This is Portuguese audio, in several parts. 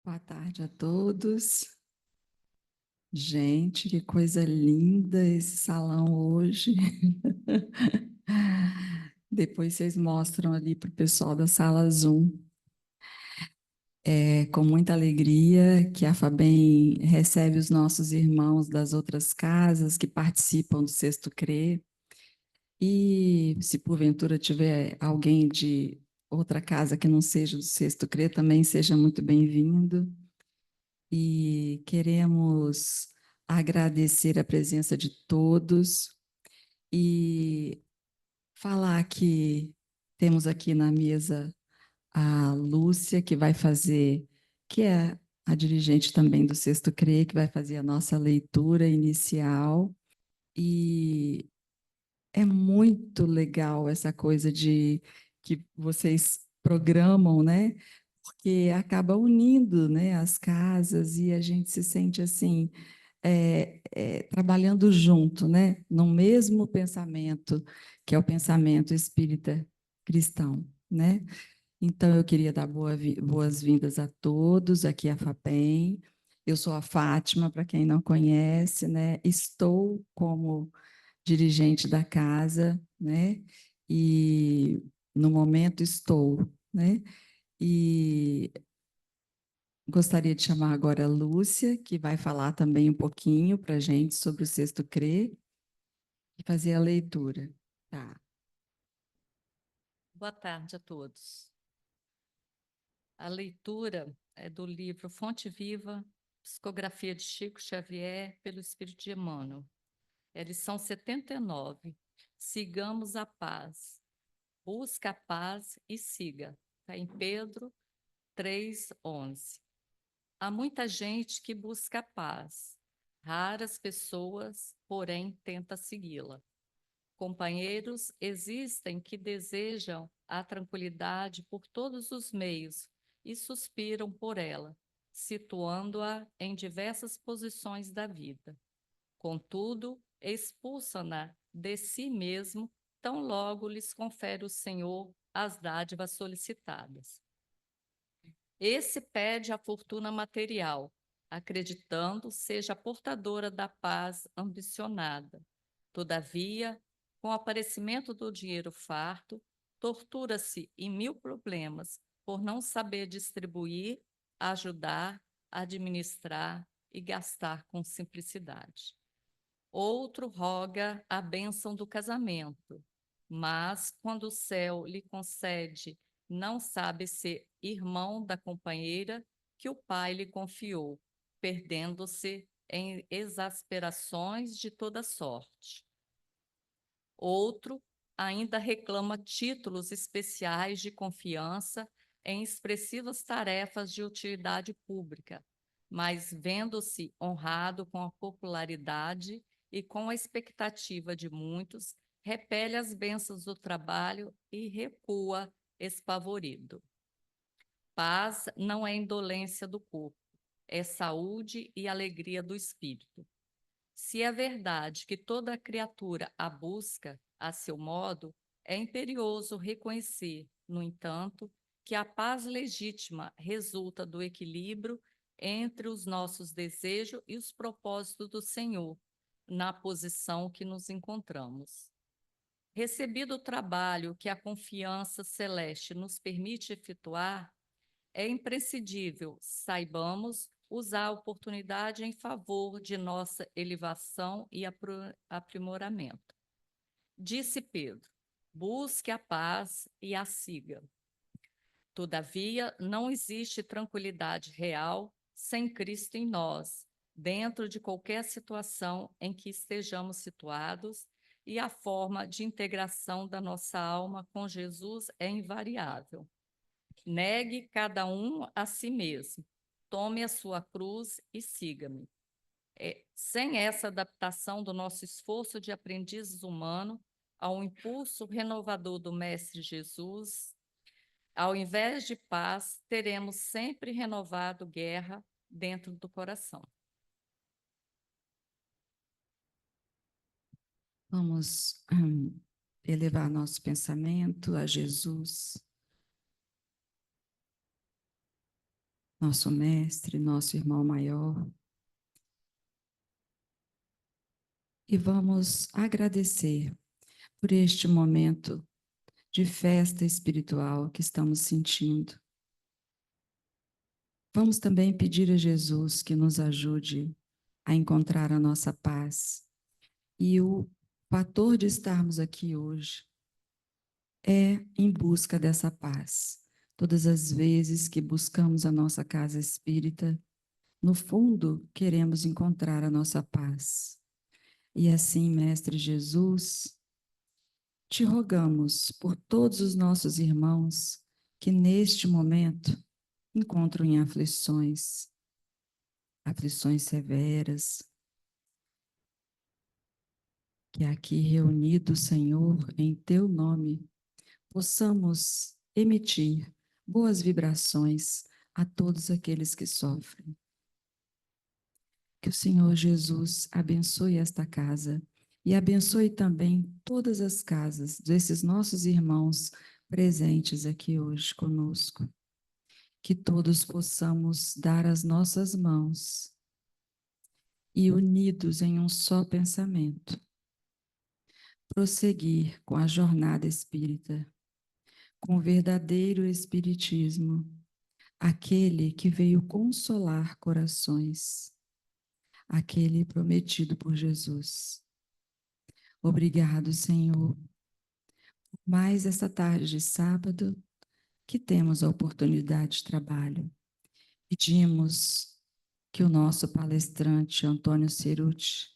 Boa tarde a todos. Gente, que coisa linda esse salão hoje. Depois vocês mostram ali para o pessoal da sala Zoom. É com muita alegria que a Fabem recebe os nossos irmãos das outras casas que participam do Sexto CRE. E se porventura tiver alguém de outra casa que não seja do Sexto CRE, também seja muito bem-vindo. E queremos agradecer a presença de todos e falar que temos aqui na mesa a Lúcia, que vai fazer, que é a dirigente também do Sexto CRE, que vai fazer a nossa leitura inicial. E é muito legal essa coisa de que vocês programam, né? Porque acaba unindo, né, as casas e a gente se sente assim, trabalhando junto, né, no mesmo pensamento, que é o pensamento espírita cristão, né? Então, eu queria dar boas-vindas a todos, aqui é a FAPEM. Eu sou a Fátima, para quem não conhece, né? Estou como dirigente da casa, né? E no momento estou, né? E gostaria de chamar agora a Lúcia, que vai falar também um pouquinho para a gente sobre o Sexto CRE e fazer a leitura. Tá. Boa tarde a todos. A leitura é do livro Fonte Viva, Psicografia de Chico Xavier, pelo Espírito de Emmanuel. É lição 79. Sigamos a paz. Busca a paz e siga. Está em Pedro 3:11. Há muita gente que busca a paz. Raras pessoas, porém, tenta segui-la. Companheiros existem que desejam a tranquilidade por todos os meios e suspiram por ela, situando-a em diversas posições da vida. Contudo, expulsam-na de si mesmo, tão logo lhes confere o Senhor as dádivas solicitadas. Esse pede a fortuna material, acreditando seja portadora da paz ambicionada. Todavia, com o aparecimento do dinheiro farto, tortura-se em mil problemas por não saber distribuir, ajudar, administrar e gastar com simplicidade. Outro roga a bênção do casamento, mas quando o céu lhe concede, não sabe ser irmão da companheira que o pai lhe confiou, perdendo-se em exasperações de toda sorte. Outro ainda reclama títulos especiais de confiança em expressivas tarefas de utilidade pública, mas vendo-se honrado com a popularidade e com a expectativa de muitos, repele as bênçãos do trabalho e recua espavorido. Paz não é indolência do corpo, é saúde e alegria do espírito. Se é verdade que toda criatura a busca a seu modo, é imperioso reconhecer, no entanto, que a paz legítima resulta do equilíbrio entre os nossos desejos e os propósitos do Senhor, na posição que nos encontramos. Recebido o trabalho que a confiança celeste nos permite efetuar, é imprescindível, saibamos, usar a oportunidade em favor de nossa elevação e aprimoramento. Disse Pedro: busque a paz e a siga. Todavia, não existe tranquilidade real sem Cristo em nós, dentro de qualquer situação em que estejamos situados, e a forma de integração da nossa alma com Jesus é invariável. Negue cada um a si mesmo, tome a sua cruz e siga-me. Sem essa adaptação do nosso esforço de aprendizes humano ao impulso renovador do Mestre Jesus, ao invés de paz, teremos sempre renovado guerra dentro do coração. Vamos elevar nosso pensamento a Jesus. nosso mestre, nosso irmão maior. E vamos agradecer por este momento de festa espiritual que estamos sentindo. Vamos também pedir a Jesus que nos ajude a encontrar a nossa paz. E o fator de estarmos aqui hoje é em busca dessa paz. Todas as vezes que buscamos a nossa casa espírita, no fundo, queremos encontrar a nossa paz. E assim, Mestre Jesus, te rogamos por todos os nossos irmãos que neste momento encontram em aflições, aflições severas, que aqui reunidos, Senhor, em teu nome, possamos emitir boas vibrações a todos aqueles que sofrem. Que o Senhor Jesus abençoe esta casa e abençoe também todas as casas desses nossos irmãos presentes aqui hoje conosco. Que todos possamos dar as nossas mãos e, unidos em um só pensamento, prosseguir com a jornada espírita, com o verdadeiro espiritismo, aquele que veio consolar corações, aquele prometido por Jesus. Obrigado, Senhor, por mais esta tarde de sábado que temos a oportunidade de trabalho. Pedimos que o nosso palestrante Antônio Cerutti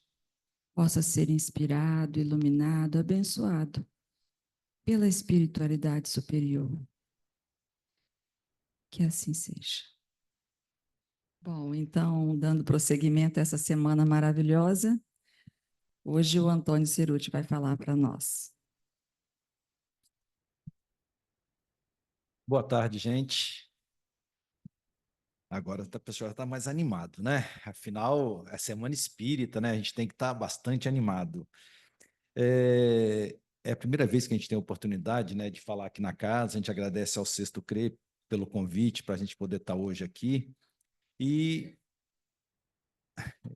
possa ser inspirado, iluminado, abençoado pela espiritualidade superior. Que assim seja. Bom, então, dando prosseguimento a essa semana maravilhosa, hoje o Antônio Cerutti vai falar para nós. Boa tarde, gente. Agora a pessoa já está mais animado, né? Afinal, é semana espírita, né? A gente tem que estar bastante animado. É a primeira vez que a gente tem a oportunidade, né, de falar aqui na casa. A gente agradece ao Sexto CRE pelo convite para a gente poder estar hoje aqui. E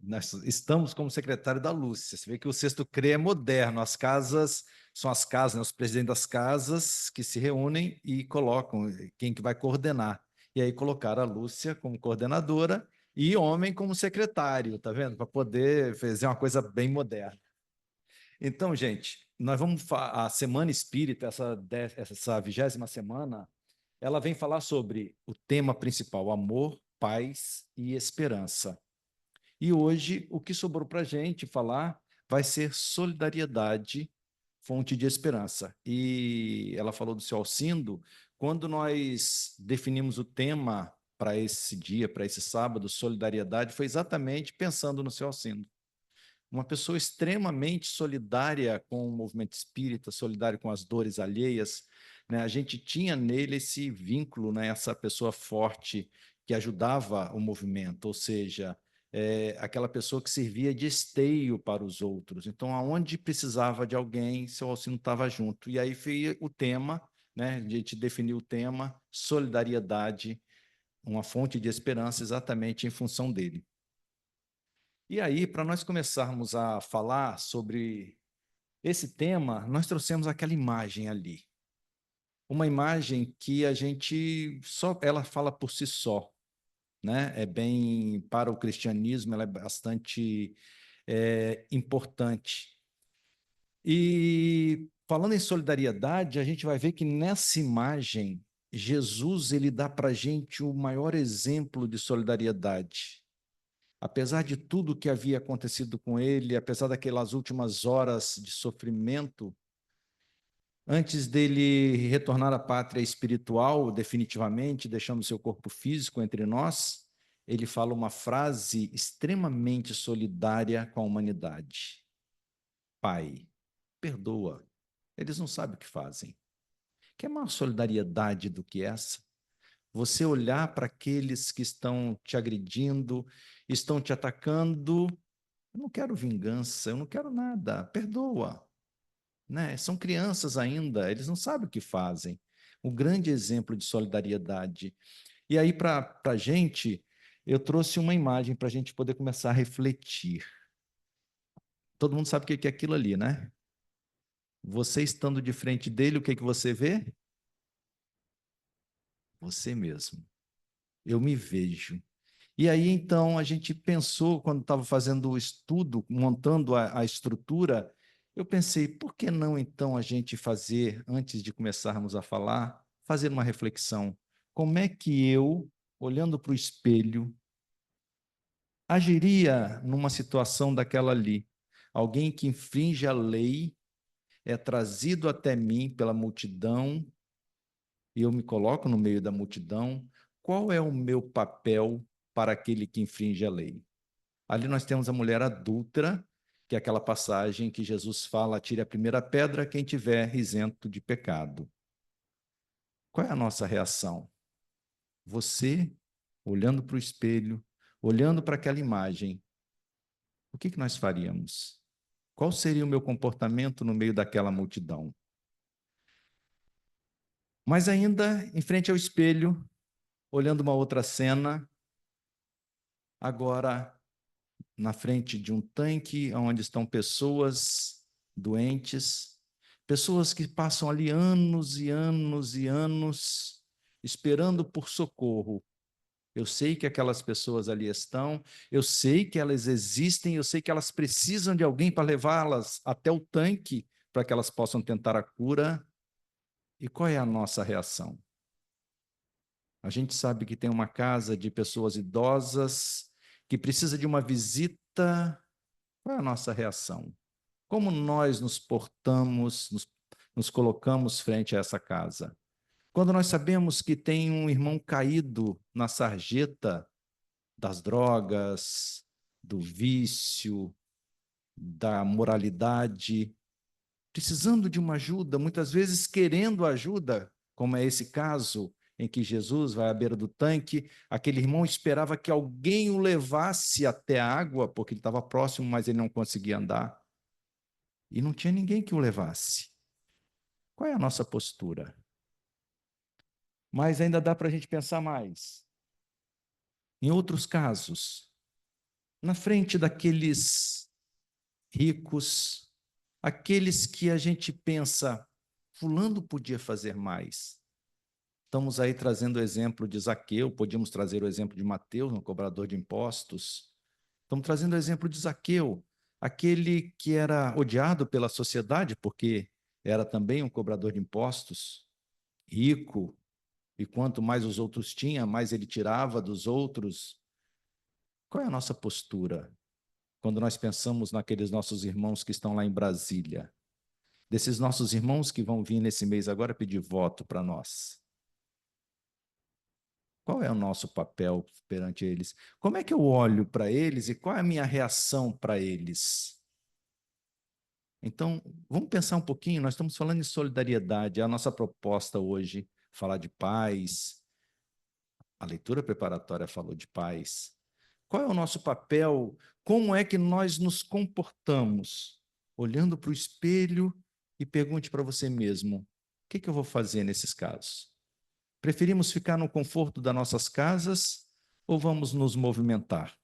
nós estamos como secretário da Lúcia. Você vê que o Sexto CRE é moderno. As casas são as casas, né, os presidentes das casas que se reúnem e colocam quem que vai coordenar. E aí colocaram a Lúcia como coordenadora e homem como secretário, tá vendo? Para poder fazer uma coisa bem moderna. Então, gente, nós vamos a Semana Espírita, essa 20ª semana, ela vem falar sobre o tema principal, amor, paz e esperança. E hoje, o que sobrou para a gente falar vai ser solidariedade, fonte de esperança. E ela falou do seu Alcindo. Quando nós definimos o tema para esse dia, para esse sábado, solidariedade, foi exatamente pensando no seu Alcindo. Uma pessoa extremamente solidária com o movimento espírita, solidária com as dores alheias, né? A gente tinha nele esse vínculo, né? Essa pessoa forte que ajudava o movimento, ou seja, aquela pessoa que servia de esteio para os outros. Então, aonde precisava de alguém, seu Alcino estava junto. E aí foi o tema, né? A gente definiu o tema solidariedade, uma fonte de esperança exatamente em função dele. E aí, para nós começarmos a falar sobre esse tema, nós trouxemos aquela imagem ali. Uma imagem que a gente só, ela fala por si só, né? É bem, para o cristianismo, ela é bastante importante. E falando em solidariedade, a gente vai ver que nessa imagem, Jesus ele dá para a gente o maior exemplo de solidariedade. Apesar de tudo que havia acontecido com ele, apesar daquelas últimas horas de sofrimento, antes dele retornar à pátria espiritual, definitivamente, deixando seu corpo físico entre nós, ele fala uma frase extremamente solidária com a humanidade. Pai, perdoa, eles não sabem o que fazem. Que maior solidariedade do que essa? Você olhar para aqueles que estão te agredindo, estão te atacando. Eu não quero vingança, eu não quero nada, perdoa. Né? São crianças ainda, eles não sabem o que fazem. Um grande exemplo de solidariedade. E aí, para a gente, eu trouxe uma imagem para a gente poder começar a refletir. Todo mundo sabe o que é aquilo ali, né? Você estando de frente dele, o que você vê? Você mesmo. Eu me vejo. E aí, então, a gente pensou, quando estava fazendo o estudo, montando a estrutura, eu pensei, por que não, então, a gente fazer, antes de começarmos a falar, fazer uma reflexão? Como é que eu, olhando para o espelho, agiria numa situação daquela ali? Alguém que infringe a lei é trazido até mim pela multidão, e eu me coloco no meio da multidão. Qual é o meu papel para aquele que infringe a lei? Ali nós temos a mulher adúltera, que é aquela passagem que Jesus fala: atire a primeira pedra quem tiver isento de pecado. Qual é a nossa reação? Você, olhando para o espelho, olhando para aquela imagem, o que nós faríamos? Qual seria o meu comportamento no meio daquela multidão? Mas ainda, em frente ao espelho, olhando uma outra cena, agora na frente de um tanque onde estão pessoas doentes, pessoas que passam ali anos e anos e anos esperando por socorro. Eu sei que aquelas pessoas ali estão, eu sei que elas existem, eu sei que elas precisam de alguém para levá-las até o tanque para que elas possam tentar a cura. E qual é a nossa reação? A gente sabe que tem uma casa de pessoas idosas que precisa de uma visita. Qual é a nossa reação? Como nós nos portamos, nos colocamos frente a essa casa? Quando nós sabemos que tem um irmão caído na sarjeta das drogas, do vício, da moralidade, precisando de uma ajuda, muitas vezes querendo ajuda, como é esse caso em que Jesus vai à beira do tanque, aquele irmão esperava que alguém o levasse até a água, porque ele estava próximo, mas ele não conseguia andar. E não tinha ninguém que o levasse. Qual é a nossa postura? Mas ainda dá para a gente pensar mais. Em outros casos, na frente daqueles ricos, aqueles que a gente pensa, fulano podia fazer mais. Estamos aí trazendo o exemplo de Zaqueu, podíamos trazer o exemplo de Mateus, um cobrador de impostos. Estamos trazendo o exemplo de Zaqueu, aquele que era odiado pela sociedade, porque era também um cobrador de impostos, rico, e quanto mais os outros tinham, mais ele tirava dos outros. Qual é a nossa postura quando nós pensamos naqueles nossos irmãos que estão lá em Brasília? Desses nossos irmãos que vão vir nesse mês agora pedir voto para nós. Qual é o nosso papel perante eles? Como é que eu olho para eles e qual é a minha reação para eles? Então, vamos pensar um pouquinho, nós estamos falando de solidariedade, é a nossa proposta hoje, falar de paz. A leitura preparatória falou de paz. Qual é o nosso papel? Como é que nós nos comportamos? Olhando para o espelho e pergunte para você mesmo: o que eu vou fazer nesses casos? Preferimos ficar no conforto das nossas casas ou vamos nos movimentar?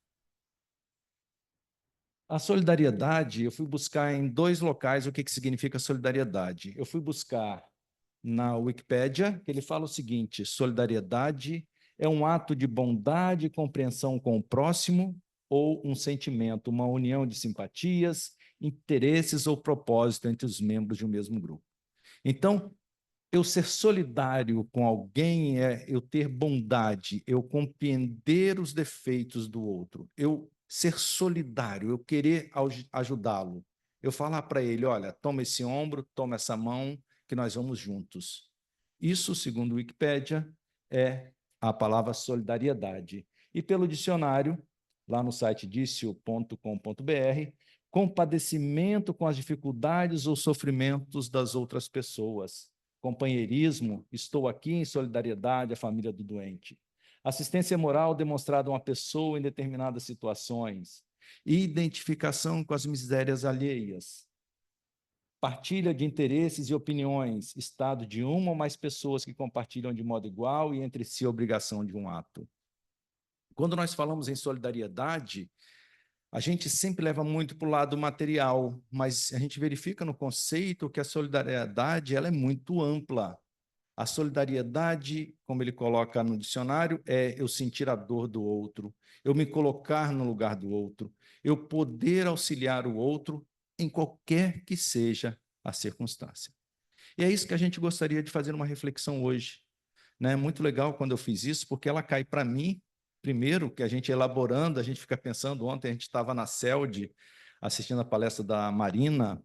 A solidariedade, eu fui buscar em 2 locais o que significa solidariedade. Eu fui buscar na Wikipédia, que ele fala o seguinte: solidariedade é um ato de bondade e compreensão com o próximo ou um sentimento, uma união de simpatias, interesses ou propósito entre os membros de um mesmo grupo. Então, eu ser solidário com alguém é eu ter bondade, eu compreender os defeitos do outro, eu ser solidário, eu querer ajudá-lo. Eu falar para ele: olha, toma esse ombro, toma essa mão, que nós vamos juntos. Isso, segundo o Wikipédia, é a palavra solidariedade. E pelo dicionário, lá no site dicio.com.br, compadecimento com as dificuldades ou sofrimentos das outras pessoas. Companheirismo, estou aqui em solidariedade à família do doente. Assistência moral demonstrada a uma pessoa em determinadas situações. Identificação com as misérias alheias. partilha de interesses e opiniões, estado de uma ou mais pessoas que compartilham de modo igual e entre si a obrigação de um ato. Quando nós falamos em solidariedade, a gente sempre leva muito para o lado material, mas a gente verifica no conceito que a solidariedade ela é muito ampla. A solidariedade, como ele coloca no dicionário, é eu sentir a dor do outro, eu me colocar no lugar do outro, eu poder auxiliar o outro em qualquer que seja a circunstância. E é isso que a gente gostaria de fazer uma reflexão hoje. Né? Muito legal quando eu fiz isso, porque ela cai para mim, primeiro, que a gente elaborando, a gente fica pensando, ontem a gente estava na CELD, assistindo a palestra da Marina,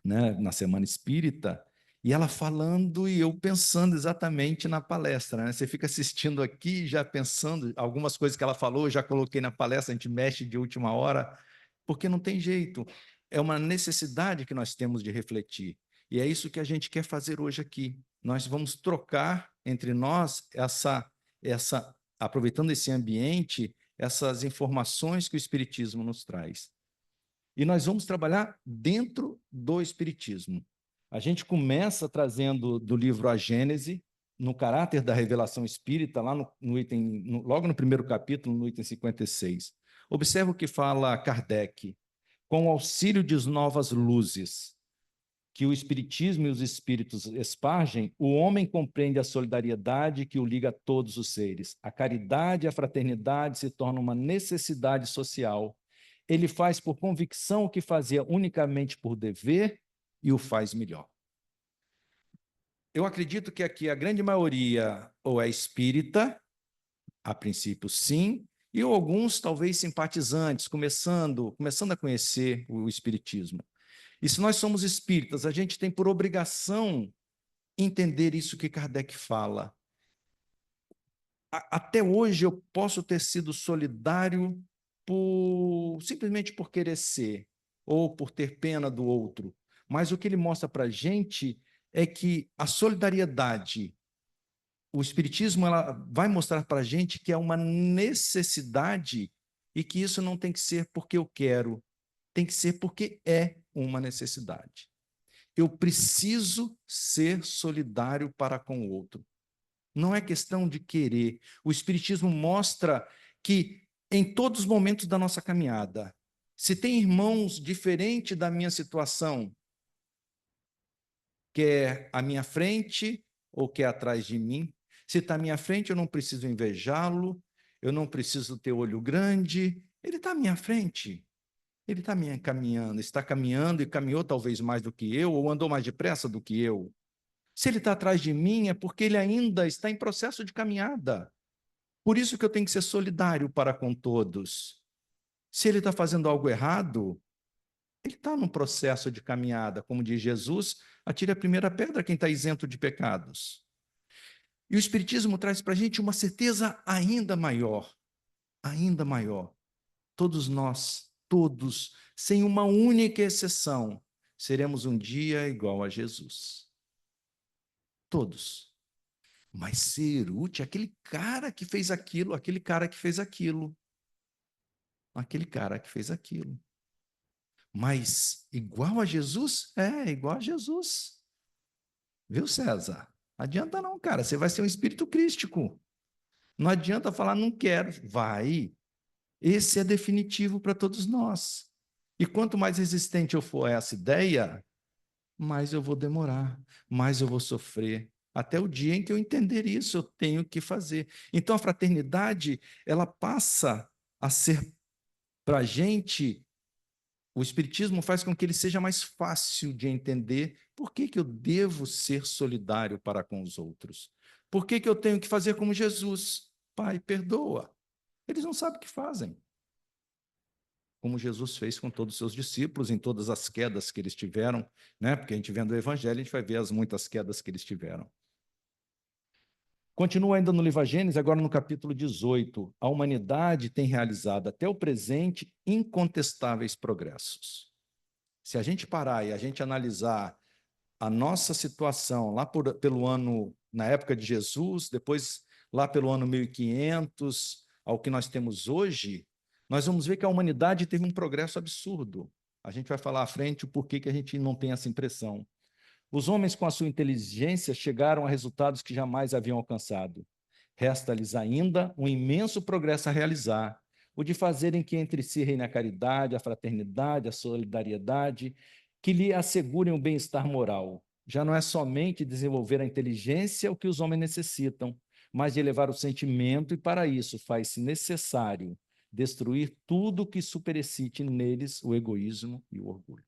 né, na Semana Espírita, e ela falando e eu pensando exatamente na palestra. Né? Você fica assistindo aqui já pensando, algumas coisas que ela falou, eu já coloquei na palestra, a gente mexe de última hora, porque não tem jeito. É uma necessidade que nós temos de refletir. E é isso que a gente quer fazer hoje aqui. Nós vamos trocar entre nós aproveitando esse ambiente, essas informações que o Espiritismo nos traz. E nós vamos trabalhar dentro do Espiritismo. A gente começa trazendo do livro A Gênese, no caráter da revelação espírita, lá no item, logo no primeiro capítulo, no item 56. Observa o que fala Kardec. Com o auxílio de novas luzes que o Espiritismo e os espíritos espargem, o homem compreende a solidariedade que o liga a todos os seres. A caridade e a fraternidade se tornam uma necessidade social. Ele faz por convicção o que fazia unicamente por dever e o faz melhor. Eu acredito que aqui a grande maioria ou é espírita, a princípio sim, e alguns talvez simpatizantes, começando a conhecer o espiritismo. E se nós somos espíritas, a gente tem por obrigação entender isso que Kardec fala. Até hoje eu posso ter sido solidário simplesmente por querer ser, ou por ter pena do outro. Mas o que ele mostra para a gente é que a solidariedade, o Espiritismo ela vai mostrar para a gente que é uma necessidade e que isso não tem que ser porque eu quero, tem que ser porque é uma necessidade. Eu preciso ser solidário para com o outro. Não é questão de querer. O Espiritismo mostra que em todos os momentos da nossa caminhada, se tem irmãos diferentes da minha situação, quer à minha frente ou quer atrás de mim, se está à minha frente, eu não preciso invejá-lo, eu não preciso ter olho grande, ele está à minha frente. Ele está caminhando, está caminhando e caminhou talvez mais do que eu, ou andou mais depressa do que eu. Se ele está atrás de mim, é porque ele ainda está em processo de caminhada. Por isso que eu tenho que ser solidário para com todos. Se ele está fazendo algo errado, ele está num processo de caminhada. Como diz Jesus, atire a primeira pedra quem está isento de pecados. E o Espiritismo traz para a gente uma certeza ainda maior. Ainda maior. Todos nós, todos, sem uma única exceção, seremos um dia igual a Jesus. Todos. Mas ser útil, aquele cara que fez aquilo, aquele cara que fez aquilo. Aquele cara que fez aquilo. Mas igual a Jesus? É, igual a Jesus. Viu, César? Não adianta não, cara. Você vai ser um espírito crístico. Não adianta falar, não quero. Vai. Esse é definitivo para todos nós. E quanto mais resistente eu for a essa ideia, mais eu vou demorar, mais eu vou sofrer. Até o dia em que eu entender isso, eu tenho que fazer. Então, a fraternidade, ela passa a ser, para a gente, o Espiritismo faz com que ele seja mais fácil de entender por que eu devo ser solidário para com os outros. Por que eu tenho que fazer como Jesus? Pai, perdoa. Eles não sabem o que fazem. Como Jesus fez com todos os seus discípulos, em todas as quedas que eles tiveram, né? Porque a gente vendo o Evangelho, a gente vai ver as muitas quedas que eles tiveram. Continua ainda no livro A Gênese, agora no capítulo 18. A humanidade tem realizado até o presente incontestáveis progressos. Se a gente parar e a gente analisar a nossa situação lá pelo ano, na época de Jesus, depois lá pelo ano 1500, ao que nós temos hoje, nós vamos ver que a humanidade teve um progresso absurdo. A gente vai falar à frente o porquê que a gente não tem essa impressão. Os homens, com a sua inteligência, chegaram a resultados que jamais haviam alcançado. Resta-lhes ainda um imenso progresso a realizar, o de fazerem que entre si reine a caridade, a fraternidade, a solidariedade, que lhe assegurem o bem-estar moral. Já não é somente desenvolver a inteligência o que os homens necessitam, mas de elevar o sentimento, e para isso faz-se necessário destruir tudo que superexcite neles o egoísmo e o orgulho.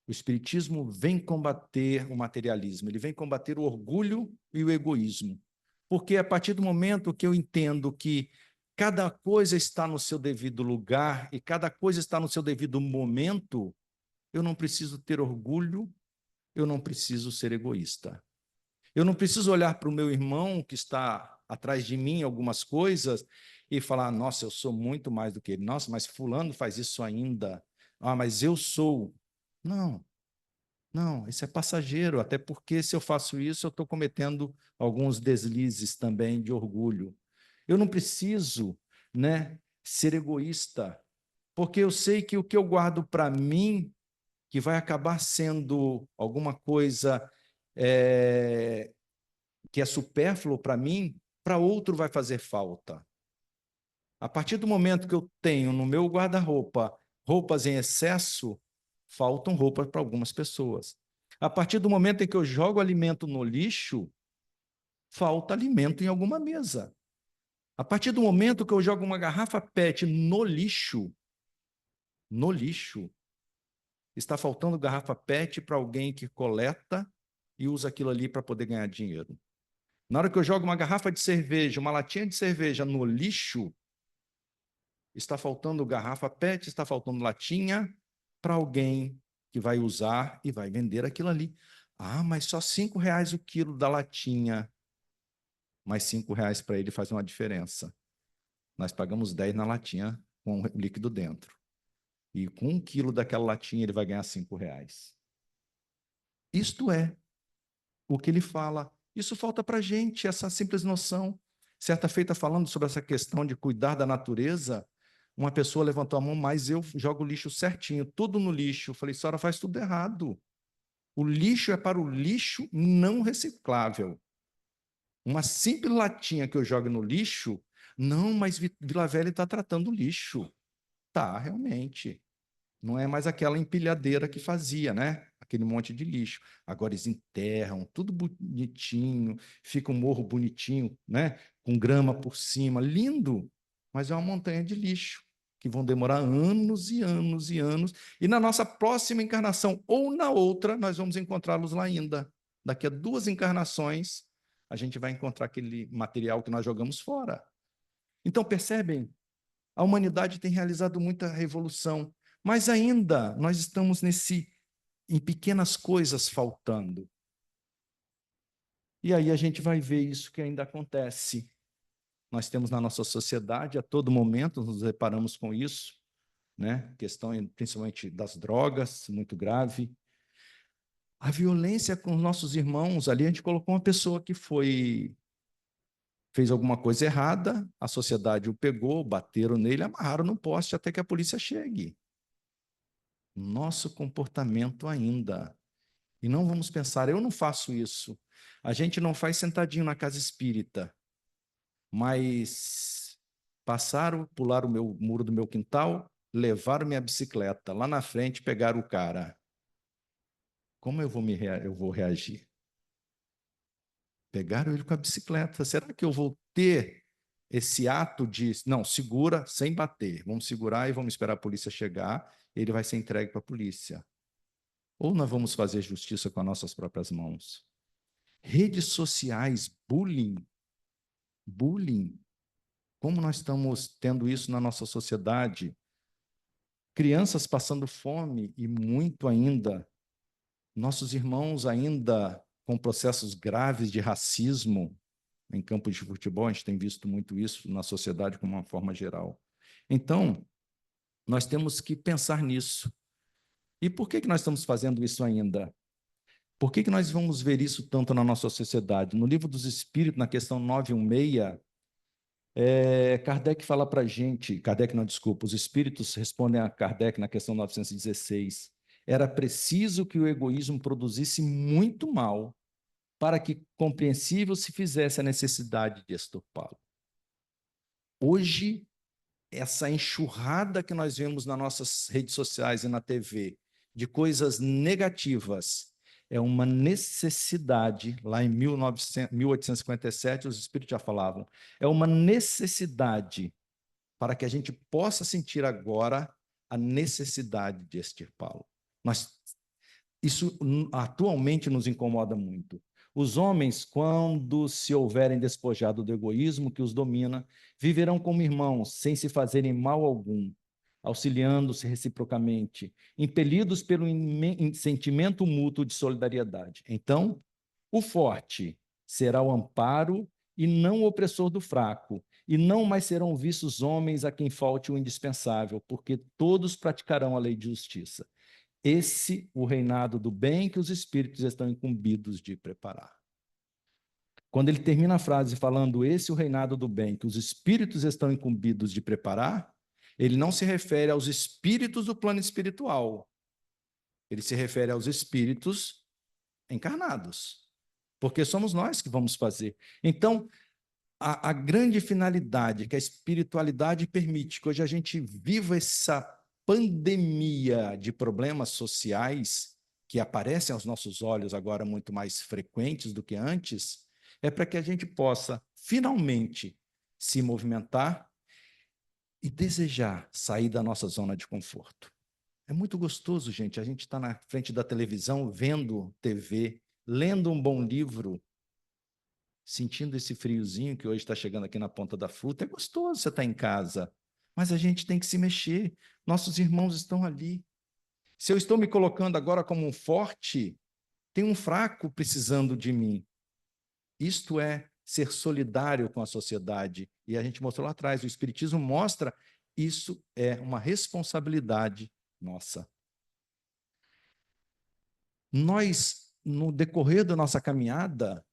O Espiritismo vem combater o materialismo, ele vem combater o orgulho e o egoísmo. Porque a partir do momento que eu entendo que cada coisa está no seu devido lugar e cada coisa está no seu devido momento, eu não preciso ter orgulho, eu não preciso ser egoísta. Eu não preciso olhar para o meu irmão que está atrás de mim em algumas coisas e falar, nossa, eu sou muito mais do que ele. Nossa, mas fulano faz isso ainda. Ah, mas eu sou. Não, não, isso é passageiro, até porque se eu faço isso, eu estou cometendo alguns deslizes também de orgulho. Eu não preciso, né, ser egoísta, porque eu sei que o que eu guardo para mim, que vai acabar sendo alguma coisa que é supérfluo para mim, para outro vai fazer falta. A partir do momento que eu tenho no meu guarda-roupa roupas em excesso, faltam roupas para algumas pessoas. A partir do momento em que eu jogo alimento no lixo, falta alimento em alguma mesa. A partir do momento que eu jogo uma garrafa PET no lixo, está faltando garrafa PET para alguém que coleta e usa aquilo ali para poder ganhar dinheiro. Na hora que eu jogo uma garrafa de cerveja, uma latinha de cerveja no lixo, está faltando garrafa PET, está faltando latinha para alguém que vai usar e vai vender aquilo ali. Ah, mas só R$ 5 o quilo da latinha. Mas R$ 5 para ele faz uma diferença. Nós pagamos 10 na latinha com o líquido dentro. E com 1 quilo daquela latinha ele vai ganhar R$ 5. Isto é o que ele fala. Isso falta para a gente, essa simples noção. Certa feita, falando sobre essa questão de cuidar da natureza, uma pessoa levantou a mão, mas eu jogo o lixo certinho, tudo no lixo. Eu falei, senhora, faz tudo errado. O lixo é para o lixo não reciclável. Uma simples latinha que eu jogo no lixo, não, mas Vila Velha está tratando o lixo. Tá, realmente. Não é mais aquela empilhadeira que fazia, né? Aquele monte de lixo. Agora eles enterram, tudo bonitinho, fica um morro bonitinho, né? Com grama por cima, lindo, mas é uma montanha de lixo, que vão demorar anos e anos e anos, e na nossa próxima encarnação, ou na outra, nós vamos encontrá-los lá ainda. Daqui a 2 encarnações, a gente vai encontrar aquele material que nós jogamos fora. Então, percebem? A humanidade tem realizado muita revolução, mas ainda nós estamos em pequenas coisas faltando. E aí a gente vai ver isso que ainda acontece. Nós temos na nossa sociedade, a todo momento, nos deparamos com isso, né? Questão principalmente das drogas, muito grave. A violência com os nossos irmãos, ali a gente colocou uma pessoa que fez alguma coisa errada, a sociedade o pegou, bateram nele, amarraram no poste até que a polícia chegue. Nosso comportamento ainda. E não vamos pensar, eu não faço isso. A gente não faz sentadinho na casa espírita, mas passaram, pularam o muro do meu quintal, levaram minha bicicleta lá na frente, pegaram o cara. Como eu vou reagir? Pegaram ele com a bicicleta. Será que eu vou ter esse ato de, não, segura sem bater, vamos segurar e vamos esperar a polícia chegar, ele vai ser entregue para a polícia? Ou nós vamos fazer justiça com as nossas próprias mãos? Redes sociais, bullying. Como nós estamos tendo isso na nossa sociedade? Crianças passando fome e muito ainda. Nossos irmãos ainda com processos graves de racismo em campos de futebol, a gente tem visto muito isso na sociedade como uma forma geral. Então, nós temos que pensar nisso. E por que nós estamos fazendo isso ainda? Por que nós vamos ver isso tanto na nossa sociedade? No Livro dos Espíritos, na questão 916, Kardec fala para a gente, Kardec não, desculpa, os espíritos respondem a Kardec na questão 916, era preciso que o egoísmo produzisse muito mal para que compreensível se fizesse a necessidade de extirpá-lo. Hoje, essa enxurrada que nós vemos nas nossas redes sociais e na TV, de coisas negativas, é uma necessidade, lá em 1857, os espíritos já falavam, é uma necessidade para que a gente possa sentir agora a necessidade de extirpá-lo. Isso atualmente nos incomoda muito. Os homens, quando se houverem despojado do egoísmo que os domina, viverão como irmãos, sem se fazerem mal algum, auxiliando-se reciprocamente, impelidos pelo sentimento mútuo de solidariedade. Então, o forte será o amparo e não o opressor do fraco, e não mais serão vistos homens a quem falte o indispensável, porque todos praticarão a lei de justiça. Esse o reinado do bem que os espíritos estão incumbidos de preparar. Quando ele termina a frase falando esse o reinado do bem que os espíritos estão incumbidos de preparar, ele não se refere aos espíritos do plano espiritual. Ele se refere aos espíritos encarnados. Porque somos nós que vamos fazer. Então, a grande finalidade que a espiritualidade permite, que hoje a gente viva essa pandemia de problemas sociais que aparecem aos nossos olhos agora muito mais frequentes do que antes, é para que a gente possa finalmente se movimentar e desejar sair da nossa zona de conforto. É muito gostoso, gente, a gente está na frente da televisão, vendo TV, lendo um bom livro, sentindo esse friozinho que hoje está chegando aqui na ponta da fruta. É gostoso você estar em casa, mas a gente tem que se mexer. Nossos irmãos estão ali. Se eu estou me colocando agora como um forte, tem um fraco precisando de mim. Isto é ser solidário com a sociedade. E a gente mostrou lá atrás, o Espiritismo mostra, isso é uma responsabilidade nossa. Nós, no decorrer da nossa caminhada,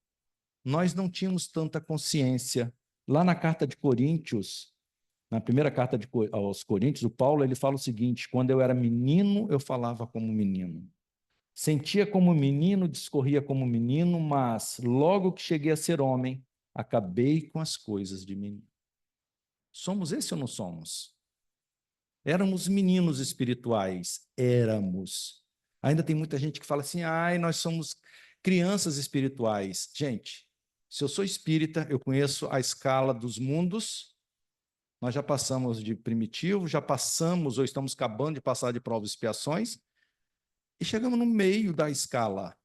nós não tínhamos tanta consciência. Lá na carta de Coríntios, na primeira carta aos Coríntios, o Paulo ele fala o seguinte: quando eu era menino, eu falava como menino. Sentia como menino, discorria como menino, mas logo que cheguei a ser homem, acabei com as coisas de menino. Somos esse ou não somos? Éramos meninos espirituais, éramos. Ainda tem muita gente que fala assim, ai, nós somos crianças espirituais. Gente, se eu sou espírita, eu conheço a escala dos mundos, nós já passamos de primitivo, já passamos ou estamos acabando de passar de provas e expiações, e chegamos no meio da escala.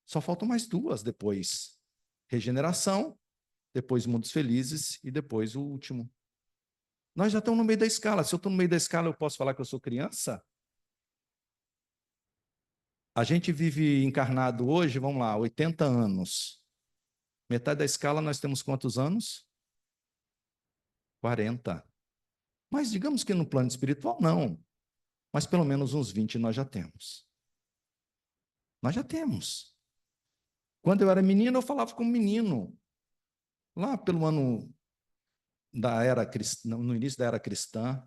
Só faltam mais duas depois. Regeneração, depois mundos felizes e depois o último. Nós já estamos no meio da escala. Se eu estou no meio da escala, eu posso falar que eu sou criança? A gente vive encarnado hoje, vamos lá, 80 anos. Metade da escala nós temos quantos anos? 40. Mas digamos que no plano espiritual, não. Mas pelo menos uns 20 nós já temos. Nós já temos. Quando eu era menino, eu falava como menino. Lá pelo ano da era cristã, no início da era cristã,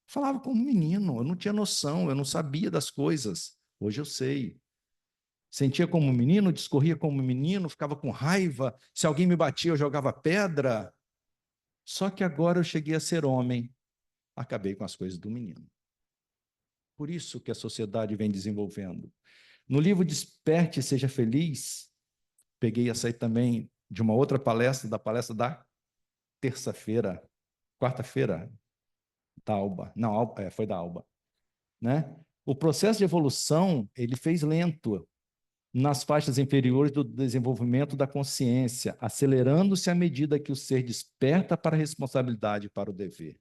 falava como menino, eu não tinha noção, eu não sabia das coisas. Hoje eu sei. Sentia como menino, discorria como menino, ficava com raiva. Se alguém me batia, eu jogava pedra. Só que agora eu cheguei a ser homem. Acabei com as coisas do menino. Por isso que a sociedade vem desenvolvendo. No livro Desperte e Seja Feliz, peguei essa aí também de uma outra palestra, da palestra da terça-feira, quarta-feira, da Alba. Não, foi da Alba. Né? O processo de evolução, ele fez lento nas faixas inferiores do desenvolvimento da consciência, acelerando-se à medida que o ser desperta para a responsabilidade e para o dever.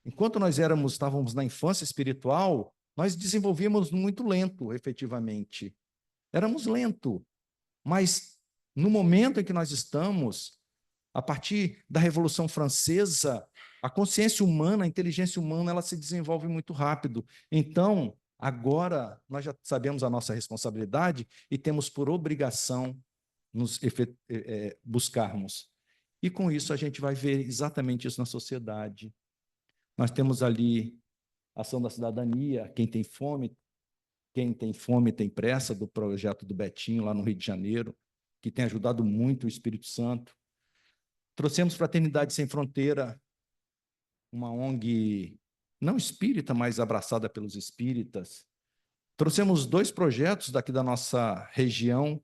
Enquanto nós estávamos na infância espiritual, nós desenvolvíamos muito lento, efetivamente. Éramos lento, mas no momento em que nós estamos, a partir da Revolução Francesa, a consciência humana, a inteligência humana, ela se desenvolve muito rápido. Então, agora, nós já sabemos a nossa responsabilidade e temos por obrigação nos buscarmos E com isso a gente vai ver exatamente isso na sociedade. Nós temos ali a ação da cidadania, quem tem fome tem pressa, do projeto do Betinho, lá no Rio de Janeiro, que tem ajudado muito o Espírito Santo. Trouxemos Fraternidade Sem Fronteira, uma ONG não espírita, mas abraçada pelos espíritas. Trouxemos 2 projetos daqui da nossa região,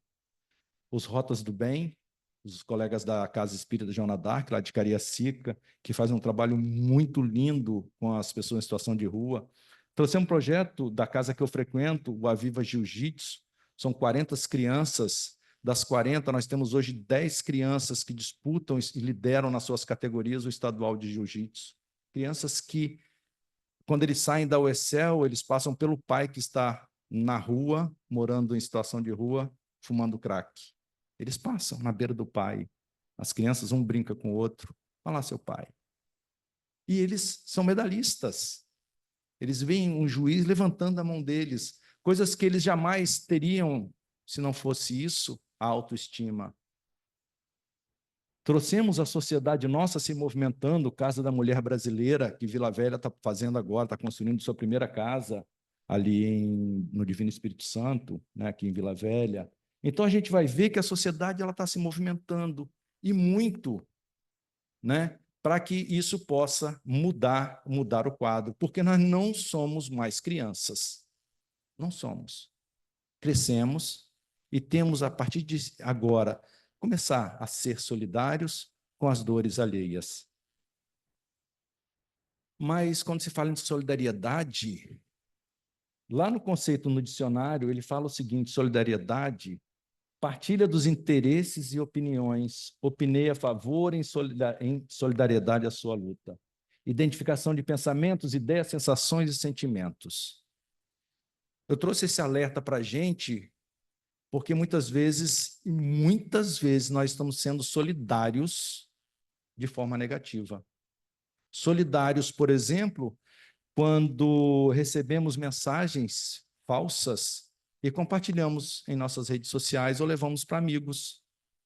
os Rotas do Bem, os colegas da Casa Espírita Joana d'Arc, lá de Cariacica, que fazem um trabalho muito lindo com as pessoas em situação de rua. Trouxemos um projeto da casa que eu frequento, o Aviva Jiu-Jitsu, são 40 crianças, das 40 nós temos hoje 10 crianças que disputam e lideram nas suas categorias o estadual de Jiu-Jitsu. Crianças que, quando eles saem da UESEL, eles passam pelo pai que está na rua, morando em situação de rua, fumando crack. Eles passam na beira do pai. As crianças, um brinca com o outro. Olha lá seu pai. E eles são medalhistas. Eles veem um juiz levantando a mão deles, coisas que eles jamais teriam se não fosse isso, a autoestima. Trouxemos a sociedade nossa se movimentando, Casa da Mulher Brasileira, que Vila Velha está fazendo agora, está construindo sua primeira casa ali no Divino Espírito Santo, né, aqui em Vila Velha. Então a gente vai ver que a sociedade está se movimentando, e muito, né, para que isso possa mudar o quadro, porque nós não somos mais crianças. Não somos. Crescemos e temos, a partir de agora, começar a ser solidários com as dores alheias. Mas, quando se fala em solidariedade, lá no conceito no dicionário, ele fala o seguinte: solidariedade, partilha dos interesses e opiniões, opinei a favor em solidariedade à sua luta. Identificação de pensamentos, ideias, sensações e sentimentos. Eu trouxe esse alerta para a gente porque muitas vezes nós estamos sendo solidários de forma negativa. Solidários, por exemplo, quando recebemos mensagens falsas e compartilhamos em nossas redes sociais ou levamos para amigos,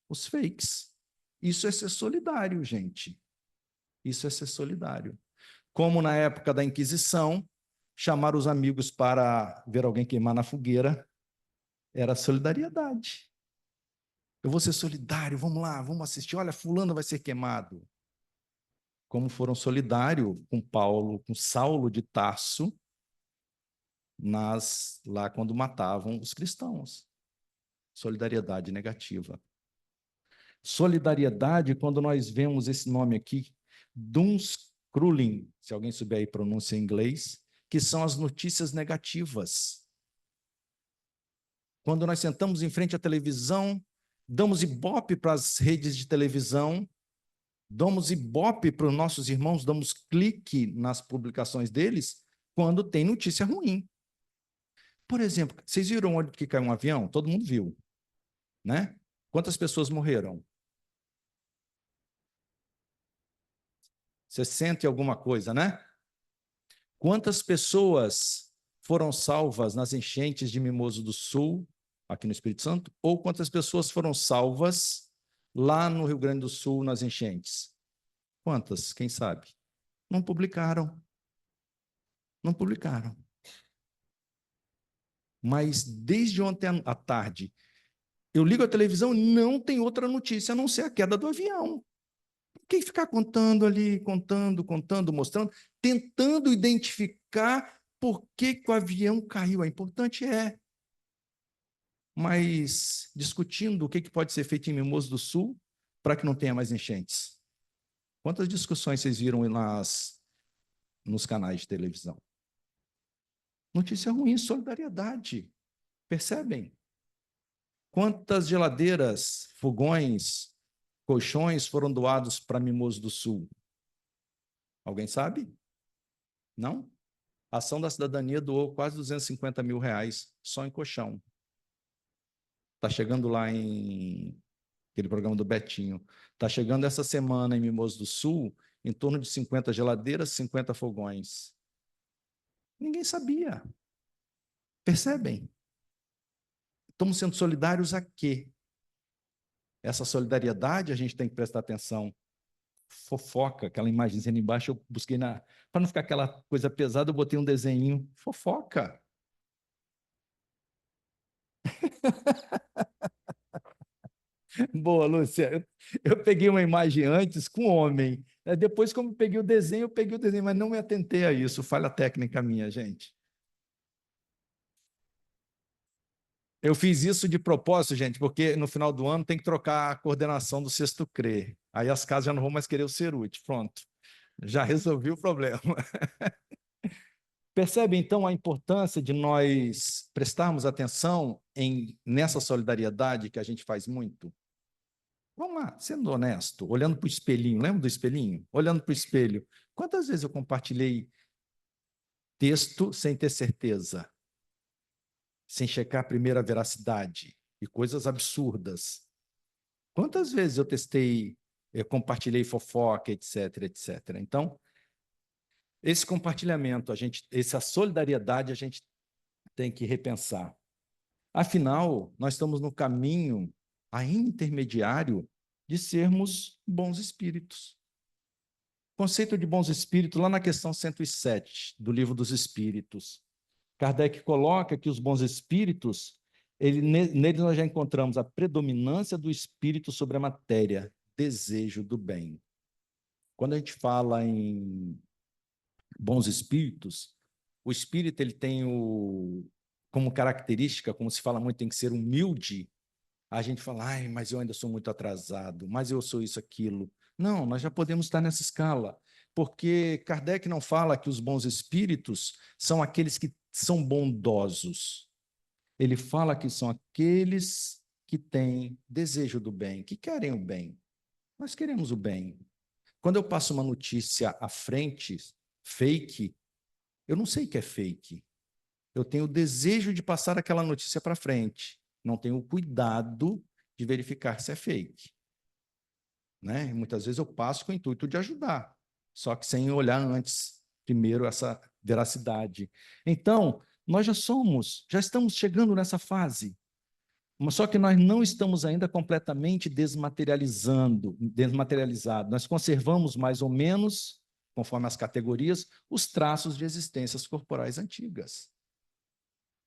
os fakes. Isso é ser solidário, gente. Isso é ser solidário. Como na época da Inquisição, chamar os amigos para ver alguém queimar na fogueira era solidariedade. Eu vou ser solidário, vamos lá, vamos assistir. Olha, fulano vai ser queimado. Como foram solidários com Paulo, com Saulo de Tarso, lá quando matavam os cristãos. Solidariedade negativa. Solidariedade, quando nós vemos esse nome aqui, Doomscrolling, se alguém souber aí pronúncia em inglês, que são as notícias negativas. Quando nós sentamos em frente à televisão, damos ibope para as redes de televisão, damos ibope para os nossos irmãos, damos clique nas publicações deles quando tem notícia ruim. Por exemplo, vocês viram onde que caiu um avião? Todo mundo viu, né? Quantas pessoas morreram? 60 e alguma coisa, né? Quantas pessoas foram salvas nas enchentes de Mimoso do Sul, aqui no Espírito Santo? Ou quantas pessoas foram salvas lá no Rio Grande do Sul nas enchentes? Quantas? Quem sabe? Não publicaram. Não publicaram. Mas desde ontem à tarde, eu ligo a televisão e não tem outra notícia a não ser a queda do avião. Quem ficar contando ali, contando, mostrando, tentando identificar por que o avião caiu. É importante, mas discutindo o que pode ser feito em Mimoso do Sul para que não tenha mais enchentes. Quantas discussões vocês viram nos canais de televisão? Notícia ruim, solidariedade. Percebem? Quantas geladeiras, fogões, colchões foram doados para Mimoso do Sul? Alguém sabe? Não? A Ação da Cidadania doou quase R$250 mil só em colchão. Está chegando lá em aquele programa do Betinho. Está chegando essa semana em Mimoso do Sul, em torno de 50 geladeiras, 50 fogões. Ninguém sabia. Percebem? Estamos sendo solidários a quê? essa solidariedade, a gente tem que prestar atenção. Fofoca, aquela imagenzinha ali embaixo, eu busquei para não ficar aquela coisa pesada, eu botei um desenho. Fofoca. Boa, Lúcia. Eu peguei uma imagem antes com homem. Depois, como peguei o desenho, mas não me atentei a isso. Falha técnica minha, gente. Eu fiz isso de propósito, gente, porque no final do ano tem que trocar a coordenação do Sexto CRE. Aí as casas já não vão mais querer o Cerute. Pronto. Já resolvi o problema. Percebe, então, a importância de nós prestarmos atenção nessa solidariedade que a gente faz muito? Vamos lá, sendo honesto, olhando para o espelhinho, lembra do espelhinho? Olhando para o espelho. Quantas vezes eu compartilhei texto sem ter certeza? Sem checar a primeira veracidade? E coisas absurdas. Quantas vezes eu compartilhei fofoca, etc, etc. Então, esse compartilhamento, essa solidariedade, a gente tem que repensar. Afinal, nós estamos no caminho ainda intermediário de sermos bons espíritos. O conceito de bons espíritos, lá na questão 107 do Livro dos Espíritos, Kardec coloca que os bons espíritos, neles nós já encontramos a predominância do espírito sobre a matéria, desejo do bem. Quando a gente fala em bons espíritos, o espírito ele tem como característica, como se fala muito, tem que ser humilde. A gente fala, ai, mas eu ainda sou muito atrasado, mas eu sou isso, aquilo. Não, nós já podemos estar nessa escala, porque Kardec não fala que os bons espíritos são aqueles que são bondosos. Ele fala que são aqueles que têm desejo do bem, que querem o bem. Nós queremos o bem. Quando eu passo uma notícia à frente, fake, eu não sei que é fake. Eu tenho o desejo de passar aquela notícia para frente. Não tenho o cuidado de verificar se é fake. Né? Muitas vezes eu passo com o intuito de ajudar, só que sem olhar antes, primeiro, essa veracidade. Então, nós já estamos chegando nessa fase, mas só que nós não estamos ainda completamente desmaterializados. Nós conservamos mais ou menos, conforme as categorias, os traços de existências corporais antigas.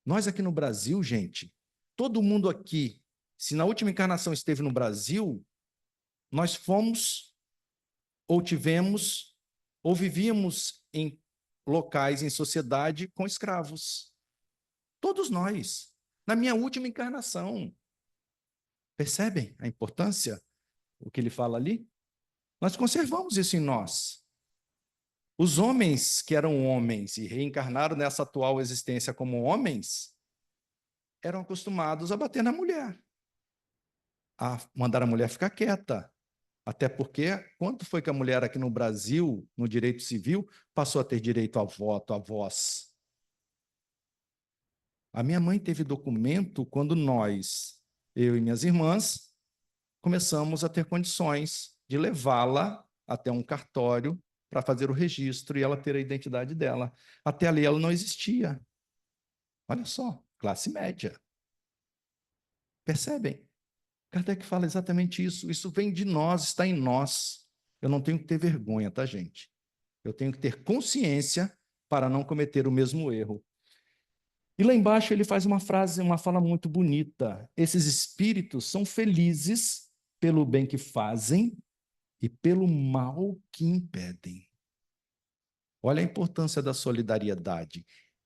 Nós aqui no Brasil, gente, todo mundo aqui, se na última encarnação esteve no Brasil, nós fomos, ou tivemos, ou vivíamos em locais, em sociedade, com escravos. Todos nós, na minha última encarnação. Percebem a importância? O que ele fala ali? Nós conservamos isso em nós. Os homens que eram homens e reencarnaram nessa atual existência como homens, eram acostumados a bater na mulher, a mandar a mulher ficar quieta. Até porque, quando foi que a mulher aqui no Brasil, no direito civil, passou a ter direito a voto, a voz? A minha mãe teve documento quando nós, eu e minhas irmãs, começamos a ter condições de levá-la até um cartório para fazer o registro e ela ter a identidade dela. Até ali ela não existia. Olha só, classe média. Percebem? Kardec fala exatamente isso. Isso vem de nós, está em nós. Eu não tenho que ter vergonha, tá, gente? Eu tenho que ter consciência para não cometer o mesmo erro. E lá embaixo ele faz uma fala muito bonita. Esses espíritos são felizes pelo bem que fazem e pelo mal que impedem. Olha a importância da solidariedade.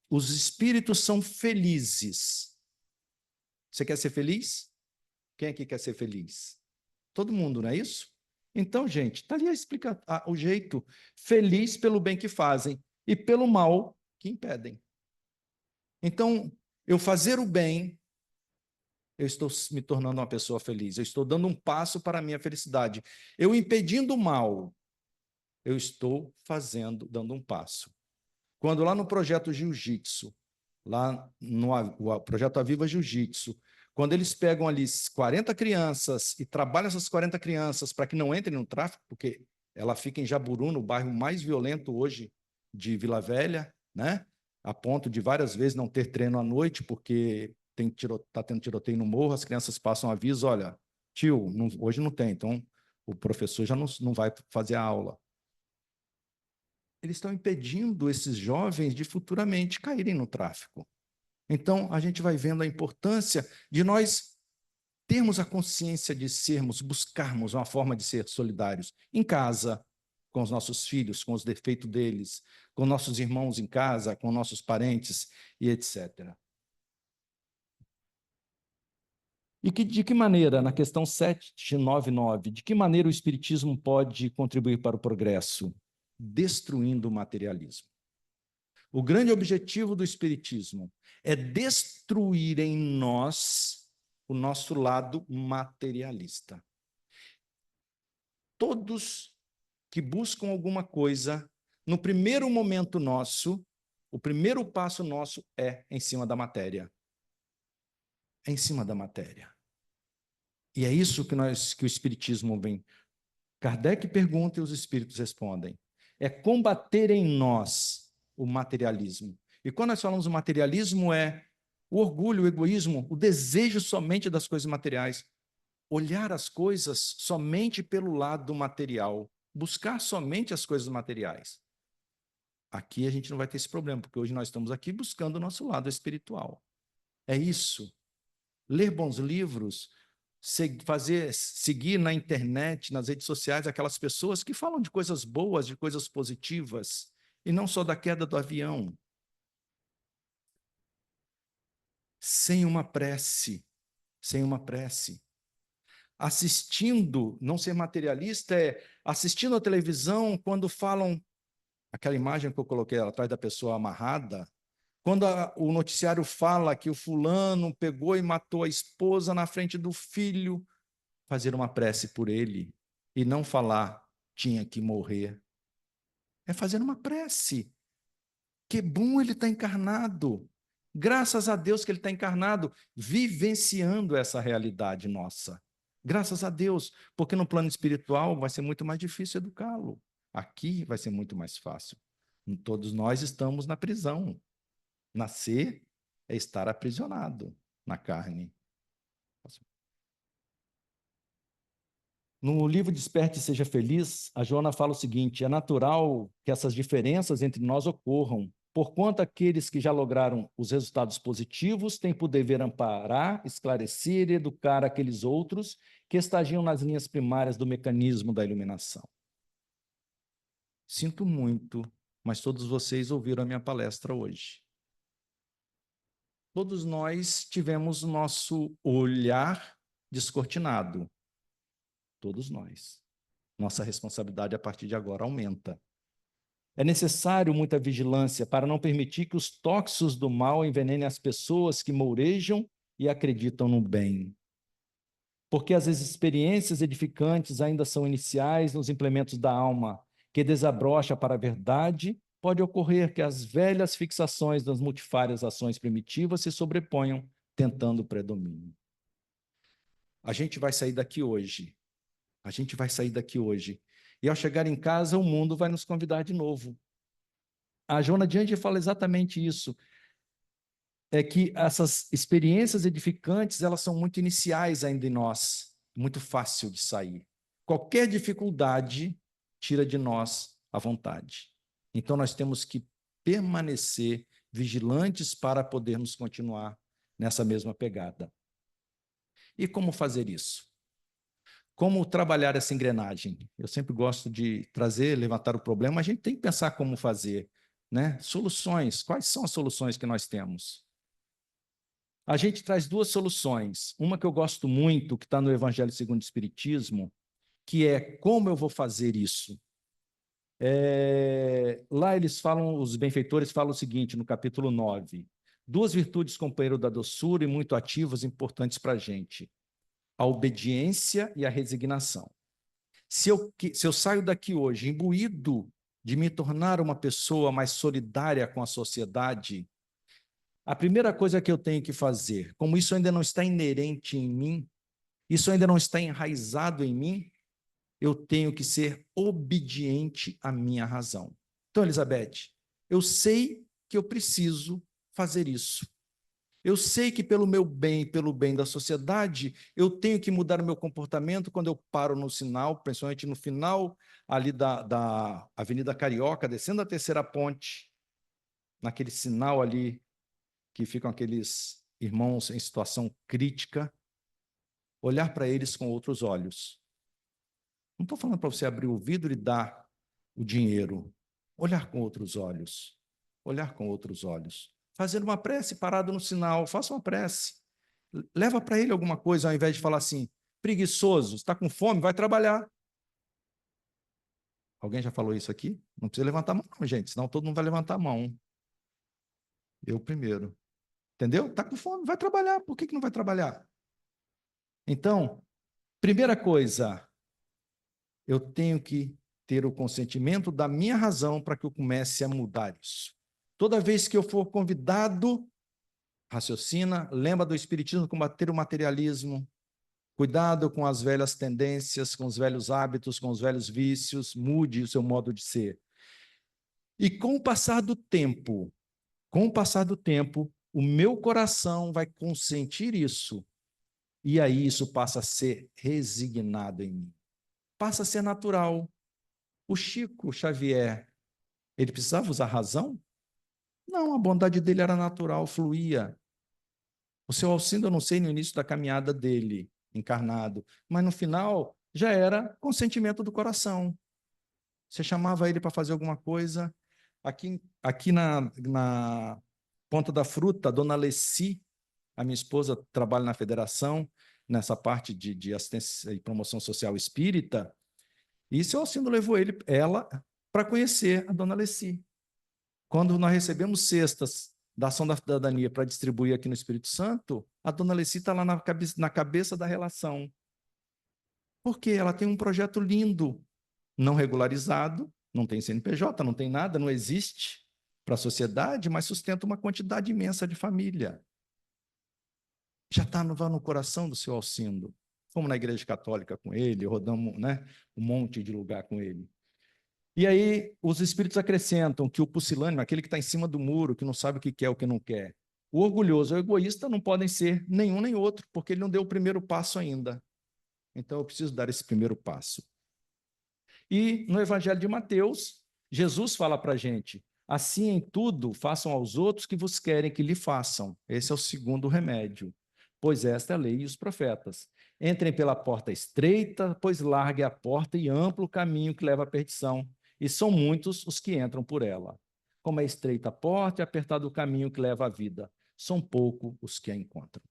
Os espíritos são felizes. Você quer ser feliz? Quem aqui quer ser feliz? Todo mundo, não é isso? Então, gente, está ali o jeito. Feliz pelo bem que fazem e pelo mal que impedem. Então, eu fazer o bem, eu estou me tornando uma pessoa feliz. Eu estou dando um passo para a minha felicidade. Eu impedindo o mal, eu estou dando um passo. Quando lá no projeto Jiu-Jitsu, lá no projeto Aviva Jiu-Jitsu, quando eles pegam ali 40 crianças e trabalham essas 40 crianças para que não entrem no tráfico, porque ela fica em Jaburu, no bairro mais violento hoje de Vila Velha, né? A ponto de várias vezes não ter treino à noite, porque está tendo tiroteio no morro, as crianças passam aviso, olha, Tio, hoje não tem, então o professor já não vai fazer a aula. Eles estão impedindo esses jovens de futuramente caírem no tráfico. Então, a gente vai vendo a importância de nós termos a consciência de buscarmos uma forma de ser solidários em casa, com os nossos filhos, com os defeitos deles, com nossos irmãos em casa, com nossos parentes e etc. E de que maneira, na questão 799, de que maneira o Espiritismo pode contribuir para o progresso? Destruindo o materialismo. O grande objetivo do Espiritismo é destruir em nós o nosso lado materialista. Todos que buscam alguma coisa, no primeiro momento nosso, o primeiro passo nosso é em cima da matéria. É em cima da matéria. E é isso que o Espiritismo vem. Kardec pergunta e os Espíritos respondem. É combater em nós o materialismo. E quando nós falamos do materialismo, é o orgulho, o egoísmo, o desejo somente das coisas materiais. Olhar as coisas somente pelo lado material. Buscar somente as coisas materiais. Aqui a gente não vai ter esse problema, porque hoje nós estamos aqui buscando o nosso lado espiritual. É isso. Ler bons livros, seguir na internet, nas redes sociais, aquelas pessoas que falam de coisas boas, de coisas positivas, e não só da queda do avião. Sem uma prece, sem uma prece. Assistindo, não ser materialista é assistindo a televisão quando falam, aquela imagem que eu coloquei atrás da pessoa amarrada, quando o noticiário fala que o fulano pegou e matou a esposa na frente do filho, fazer uma prece por ele e não falar tinha que morrer. É fazer uma prece. Que bom ele está encarnado. Graças a Deus que ele está encarnado, vivenciando essa realidade nossa. Graças a Deus, porque no plano espiritual vai ser muito mais difícil educá-lo. Aqui vai ser muito mais fácil. Todos nós estamos na prisão. Nascer é estar aprisionado na carne. No livro Desperte e Seja Feliz, a Joana fala o seguinte: é natural que essas diferenças entre nós ocorram, porquanto aqueles que já lograram os resultados positivos têm por dever amparar, esclarecer e educar aqueles outros que estagiam nas linhas primárias do mecanismo da iluminação. Sinto muito, mas todos vocês ouviram a minha palestra hoje. Todos nós tivemos nosso olhar descortinado. Todos nós. Nossa responsabilidade a partir de agora aumenta. É necessário muita vigilância para não permitir que os tóxicos do mal envenenem as pessoas que mourejam e acreditam no bem. Porque as experiências edificantes ainda são iniciais nos implementos da alma, que desabrocha para a verdade, pode ocorrer que as velhas fixações das multifárias ações primitivas se sobreponham, tentando o predomínio. A gente vai sair daqui hoje. A gente vai sair daqui hoje. E ao chegar em casa, o mundo vai nos convidar de novo. A Joana de Ângeles fala exatamente isso. É que essas experiências edificantes, elas são muito iniciais ainda em nós. Muito fácil de sair. Qualquer dificuldade tira de nós a vontade. Então, nós temos que permanecer vigilantes para podermos continuar nessa mesma pegada. E como fazer isso? Como trabalhar essa engrenagem? Eu sempre gosto de levantar o problema, a gente tem que pensar como fazer, né? Soluções. Quais são as soluções que nós temos? A gente traz duas soluções. Uma que eu gosto muito, que está no Evangelho segundo o Espiritismo, que é como eu vou fazer isso? Lá eles falam, os benfeitores falam o seguinte, no capítulo 9. Duas virtudes, companheiro da doçura, e muito ativas, importantes para a gente. A obediência e a resignação. Se eu saio daqui hoje imbuído de me tornar uma pessoa mais solidária com a sociedade, a primeira coisa que eu tenho que fazer, como isso ainda não está inerente em mim, isso ainda não está enraizado em mim, eu tenho que ser obediente à minha razão. Então, Elizabeth, eu sei que eu preciso fazer isso. Eu sei que pelo meu bem, pelo bem da sociedade, eu tenho que mudar o meu comportamento quando eu paro no sinal, principalmente no final ali da Avenida Carioca, descendo a terceira ponte, naquele sinal ali que ficam aqueles irmãos em situação crítica, olhar para eles com outros olhos. Não estou falando para você abrir o vidro e dar o dinheiro. Olhar com outros olhos. Olhar com outros olhos. Fazer uma prece parado no sinal. Faça uma prece. Leva para ele alguma coisa, ao invés de falar assim, preguiçoso, está com fome, vai trabalhar. Alguém já falou isso aqui? Não precisa levantar a mão, não, gente, senão todo mundo vai levantar a mão. Eu primeiro. Entendeu? Está com fome, vai trabalhar. Por que não vai trabalhar? Então, primeira coisa, eu tenho que ter o consentimento da minha razão para que eu comece a mudar isso. Toda vez que eu for convidado, raciocina, lembra do Espiritismo, combater o materialismo, cuidado com as velhas tendências, com os velhos hábitos, com os velhos vícios, mude o seu modo de ser. E com o passar do tempo, o meu coração vai consentir isso, e aí isso passa a ser resignado em mim. Passa a ser natural. O Chico Xavier, ele precisava usar razão? Não, a bondade dele era natural, fluía. O seu Alcindo, eu não sei no início da caminhada dele, encarnado, mas no final já era consentimento do coração. Você chamava ele para fazer alguma coisa. Aqui na Ponta da Fruta, a dona Leci, a minha esposa, trabalha na federação, nessa parte de assistência e promoção social espírita, e seu Alcindo levou ela para conhecer a dona Leci. Quando nós recebemos cestas da Ação da Cidadania para distribuir aqui no Espírito Santo, a dona Leci está lá na cabeça da relação. Porque ela tem um projeto lindo, não regularizado, não tem CNPJ, não tem nada, não existe para a sociedade, mas sustenta uma quantidade imensa de família. Já está no coração do seu Alcindo. Fomos na Igreja Católica com ele, rodamos, né, um monte de lugar com ele. E aí os espíritos acrescentam que o pusilânime, aquele que está em cima do muro, que não sabe o que quer, o que não quer, o orgulhoso e o egoísta não podem ser nenhum nem outro, porque ele não deu o primeiro passo ainda. Então eu preciso dar esse primeiro passo. E no Evangelho de Mateus, Jesus fala para a gente, assim em tudo façam aos outros que vos querem que lhe façam. Esse é o segundo remédio. Pois esta é a lei e os profetas. Entrem pela porta estreita, pois larga é a porta e amplo o caminho que leva à perdição, e são muitos os que entram por ela. Como é estreita a porta e apertado o caminho que leva à vida, são poucos os que a encontram.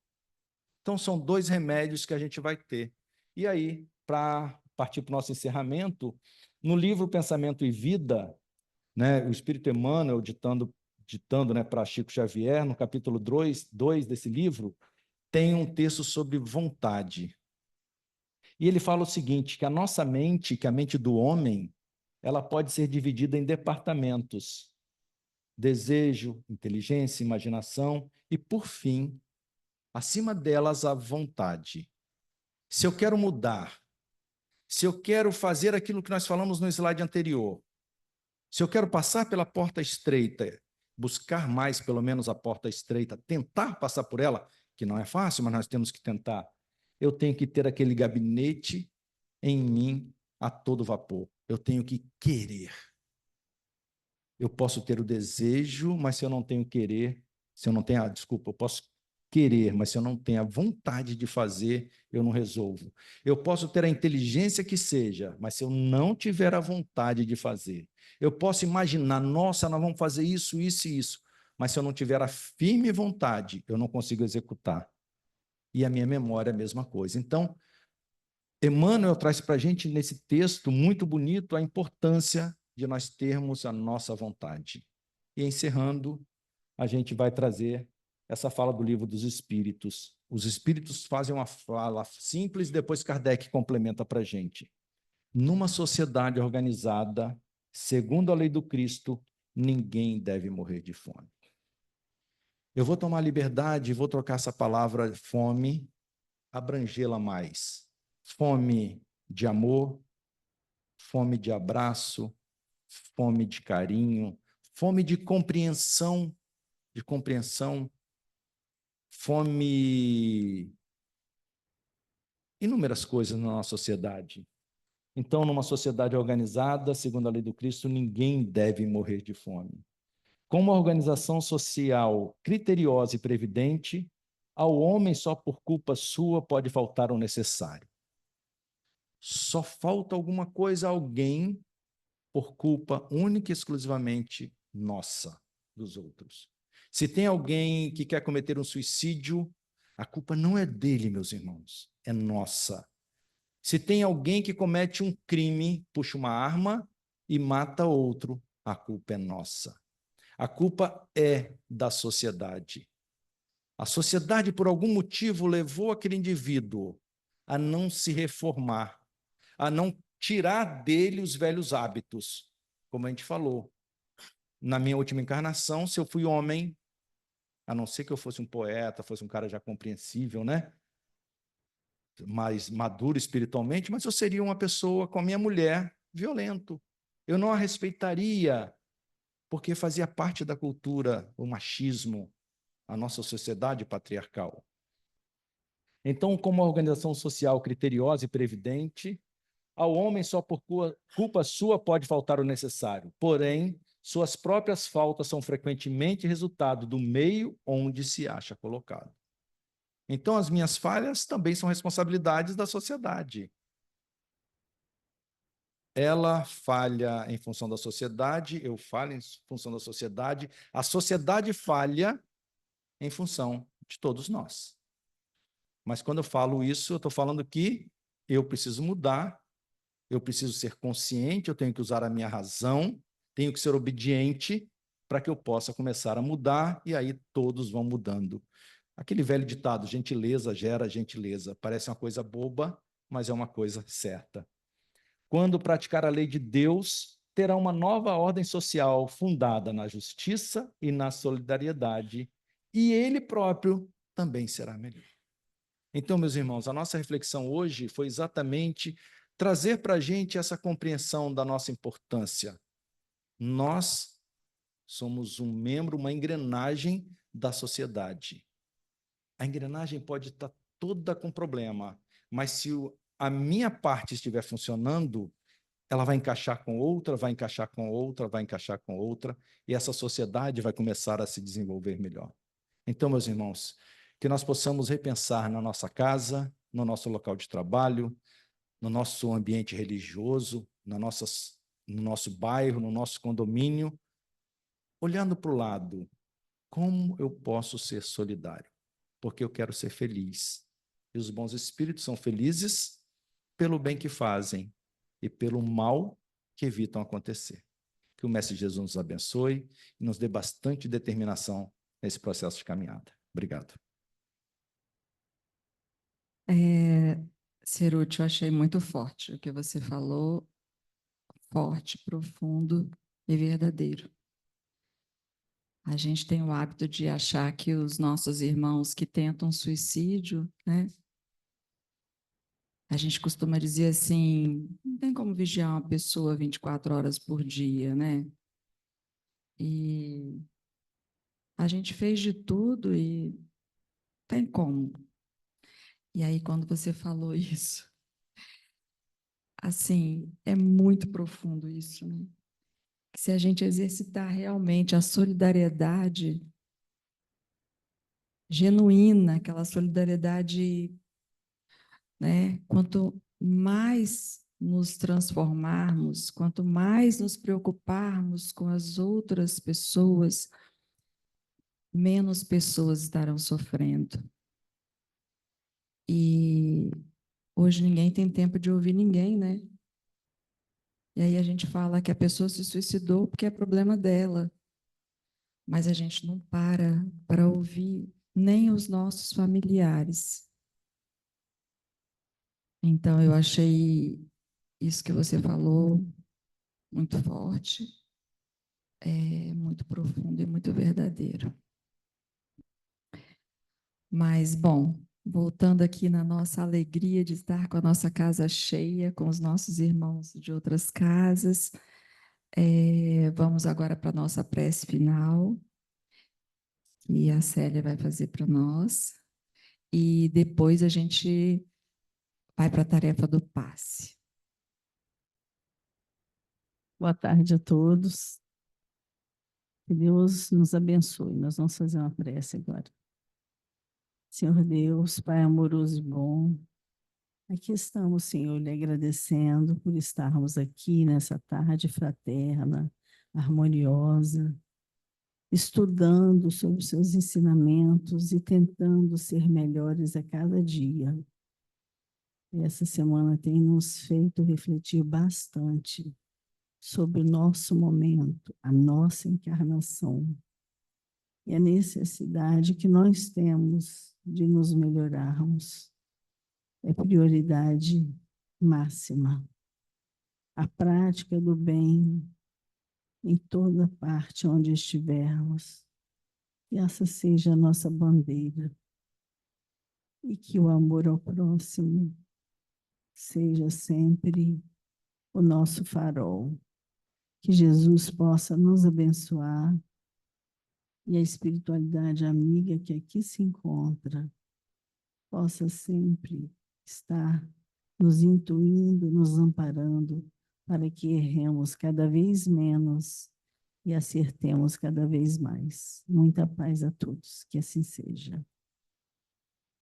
Então, são dois remédios que a gente vai ter. E aí, para partir para o nosso encerramento, no livro Pensamento e Vida, né, o Espírito Emmanuel, ditando né, para Chico Xavier, no capítulo 2 desse livro, tem um texto sobre vontade. E ele fala o seguinte, que a nossa mente, que a mente do homem, ela pode ser dividida em departamentos: desejo, inteligência, imaginação e, por fim, acima delas, a vontade. Se eu quero mudar, se eu quero fazer aquilo que nós falamos no slide anterior, se eu quero passar pela porta estreita, buscar mais pelo menos a porta estreita, tentar passar por ela, que não é fácil, mas nós temos que tentar, eu tenho que ter aquele gabinete em mim a todo vapor. Eu tenho que querer. Eu posso ter o desejo, mas se eu não tenho querer, se eu não tenho, desculpa, eu posso querer, mas se eu não tenho a vontade de fazer, eu não resolvo. Eu posso ter a inteligência que seja, mas se eu não tiver a vontade de fazer, eu posso imaginar, nossa, nós vamos fazer isso, isso e isso, mas se eu não tiver a firme vontade, eu não consigo executar. E a minha memória é a mesma coisa. Então, Emmanuel traz para a gente, nesse texto muito bonito, a importância de nós termos a nossa vontade. E encerrando, a gente vai trazer essa fala do Livro dos Espíritos. Os Espíritos fazem uma fala simples, depois Kardec complementa para a gente. Numa sociedade organizada, segundo a lei do Cristo, ninguém deve morrer de fome. Eu vou tomar liberdade, vou trocar essa palavra fome, abrangê-la mais. Fome de amor, fome de abraço, fome de carinho, fome de compreensão, fome, inúmeras coisas na nossa sociedade. Então, numa sociedade organizada, segundo a lei do Cristo, ninguém deve morrer de fome. Com uma organização social criteriosa e previdente, ao homem só por culpa sua pode faltar o necessário. Só falta alguma coisa a alguém por culpa única e exclusivamente nossa, dos outros. Se tem alguém que quer cometer um suicídio, a culpa não é dele, meus irmãos, é nossa. Se tem alguém que comete um crime, puxa uma arma e mata outro, a culpa é nossa. A culpa é da sociedade. A sociedade, por algum motivo, levou aquele indivíduo a não se reformar, a não tirar dele os velhos hábitos. Como a gente falou, na minha última encarnação, se eu fui homem, a não ser que eu fosse um poeta, fosse um cara já compreensível, né? Mais maduro espiritualmente, mas eu seria uma pessoa com a minha mulher violento. Eu não a respeitaria, porque fazia parte da cultura, o machismo, a nossa sociedade patriarcal. Então, como uma organização social criteriosa e previdente, ao homem só por culpa sua pode faltar o necessário. Porém, suas próprias faltas são frequentemente resultado do meio onde se acha colocado. Então, as minhas falhas também são responsabilidades da sociedade. Ela falha em função da sociedade, eu falho em função da sociedade, a sociedade falha em função de todos nós. Mas quando eu falo isso, eu estou falando que eu preciso mudar, eu preciso ser consciente, eu tenho que usar a minha razão, tenho que ser obediente para que eu possa começar a mudar, e aí todos vão mudando. Aquele velho ditado, gentileza gera gentileza, parece uma coisa boba, mas é uma coisa certa. Quando praticar a lei de Deus, terá uma nova ordem social fundada na justiça e na solidariedade, e ele próprio também será melhor. Então, meus irmãos, a nossa reflexão hoje foi exatamente trazer para a gente essa compreensão da nossa importância. Nós somos um membro, uma engrenagem da sociedade. A engrenagem pode estar toda com problema, mas se a minha parte estiver funcionando, ela vai encaixar com outra, vai encaixar com outra, vai encaixar com outra, e essa sociedade vai começar a se desenvolver melhor. Então, meus irmãos, que nós possamos repensar na nossa casa, no nosso local de trabalho, no nosso ambiente religioso, no nosso bairro, no nosso condomínio, olhando para o lado, como eu posso ser solidário? Porque eu quero ser feliz. E os bons espíritos são felizes pelo bem que fazem e pelo mal que evitam acontecer. Que o Mestre Jesus nos abençoe e nos dê bastante determinação nesse processo de caminhada. Obrigado. Ceruti, eu achei muito forte o que você falou, forte, profundo e verdadeiro. A gente tem o hábito de achar que os nossos irmãos que tentam suicídio, né? A gente costuma dizer assim, não tem como vigiar uma pessoa 24 horas por dia, né? E a gente fez de tudo e tem como. E aí, quando você falou isso, assim, é muito profundo isso, né? Que se a gente exercitar realmente a solidariedade genuína, aquela solidariedade, né? Quanto mais nos transformarmos, quanto mais nos preocuparmos com as outras pessoas, menos pessoas estarão sofrendo. E hoje ninguém tem tempo de ouvir ninguém, né? E aí a gente fala que a pessoa se suicidou porque é problema dela. Mas a gente não para ouvir nem os nossos familiares. Então, eu achei isso que você falou muito forte, muito profundo e muito verdadeiro. Mas, bom, voltando aqui na nossa alegria de estar com a nossa casa cheia, com os nossos irmãos de outras casas, vamos agora para a nossa prece final. que a Célia vai fazer para nós. E depois a gente vai para a tarefa do passe. Boa tarde a todos. Que Deus nos abençoe. Nós vamos fazer uma prece agora. Senhor Deus, Pai amoroso e bom, aqui estamos, Senhor, lhe agradecendo por estarmos aqui nessa tarde fraterna, harmoniosa, estudando sobre os seus ensinamentos e tentando ser melhores a cada dia. Essa semana tem nos feito refletir bastante sobre o nosso momento, a nossa encarnação e a necessidade que nós temos de nos melhorarmos. É prioridade máxima. A prática do bem em toda parte onde estivermos. Que essa seja a nossa bandeira. E que o amor ao próximo seja sempre o nosso farol. Que Jesus possa nos abençoar e a espiritualidade amiga que aqui se encontra possa sempre estar nos intuindo, nos amparando, para que erremos cada vez menos e acertemos cada vez mais. Muita paz a todos, que assim seja.